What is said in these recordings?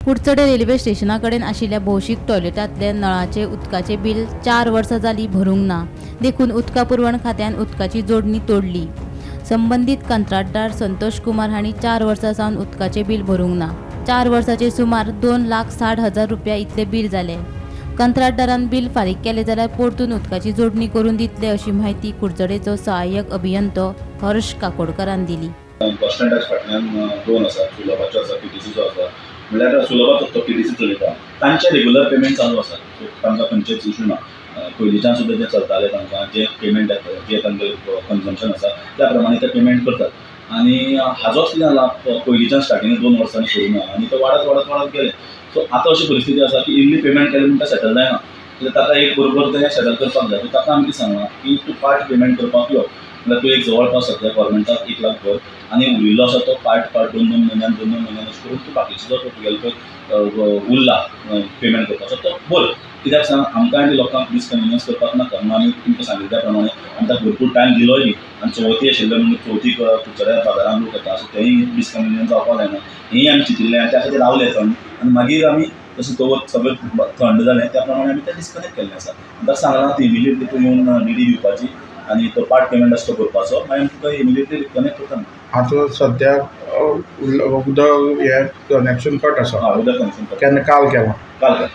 Kudchade railway स्टेशना कडेन आशिल्ल्या भौशीक टॉयलेटांतले नळाचे उदकाचे बिल 4 वर्सां जाली भरूंक ना। देखून उदका पुरवण खात्यान उदकाची जोडणी तोडली। संबंधित कंत्राटदार संतोष कुमार हांणी 4 वर्सां सावन उदकाचे बिल भरूंक ना। 4 वर्सांचे सुमार 2,60,000 रुपया इतले बिल जाले। कंत्राटदारान बिल फारीक केले जाल्यार परतून उदकाची जोडणी करून दितले अशी माहिती कुडचडेचो सहाय्यक अभियंतो हर्ष काकोडकरान दिली। बस स्टँडाच्या फाटल्यान 2 आसा, सुलभाचो आसा, पीटीसीचो आसा। म्हणल्यार सुलभाचो तो पीटीसी चलयता, तांचे रेग्युलर पेमेंट चालू आसा, तांकां खंयचेच इशू ना। पयलींच्यान सुद्दां जे चलताले तांकां जे पेमेंट जे तांचें कन्जम्पशन आसा त्या प्रमाणे ते पेमेंट करतात। आनी हाजोच कितें जाला, पयलींच्यान स्टार्टिंग 2 वर्सांनी सुरू ना आनी तो वाडत गेले। सो आतां अशी परिस्थिती आसा की इल्ली पेमेंट केले म्हणटा सेटल जायना, ताका एक बरोबर तें सेटल करपाक जाय। ताका आमी कितें सांगलां की तूं पार्ट पेमेंट करपाक यो, म्हणल्यार तूं एक जवळपास सद्या गव्हर्मेंटाक 1 लाख भर आनी उरिल्लो आसा तो पार्ट 2 म्हयन्यान अशें करून तूं बाकीचो जो तुगेलो पळय उरला पेमेंट करपाचो तो भर। कित्याक सांग, आमकां आनी लोकांक डिसकन्विनियन्स करपाक नाका म्हणून आमी तुमकां सांगिल्ले त्या प्रमाणे आमकां भरपूर टायम दिलोय न्ही। आनी चवथी आशिल्ले म्हणजे चवथीक कुडचड्या बाजारान लोक येता, सो तेंय डिसकन्विनियन्स जावपाक जायना, हेंय आमी चिंतिल्लें आनी त्या खातीर रावले थंड। आनी मागीर आमी जशें दवर सगळें थंड जालें त्या प्रमाणे आमी तें डिस्कनेक्ट केल्लें आसा। आतां सांगलां ती इमिडिएटली तूं येवन डीडी दिवपाची आनी तो पार्ट पेमेंट आसा तो करपाचो, मागीर आमी तुका इमिडिएटली रिकनेक्ट करता। आतां सद्याक उदक हे कनेक्शन कट आसा। उदक कनेक्शन कट केन्ना काल केला काल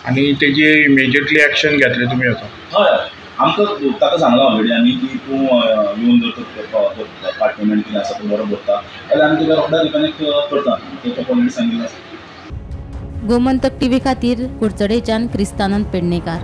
आनी तेजी इमिजिएटली एक्शन घेतले तुमी आतां? हय, आमकां ताका सांगलां ऑलरेडी आमी की तूं येवन जर पार्ट पेमेंट कितें आसा तो बरो भरता जाल्यार आमी तुका रोखडें रिकनेक्ट करता, तें ऑलरेडी सांगिल्लें आसा। गोमंतक टीव्ही खातीर कुडचडेच्यान क्रिस्तानंद पेडणेकार।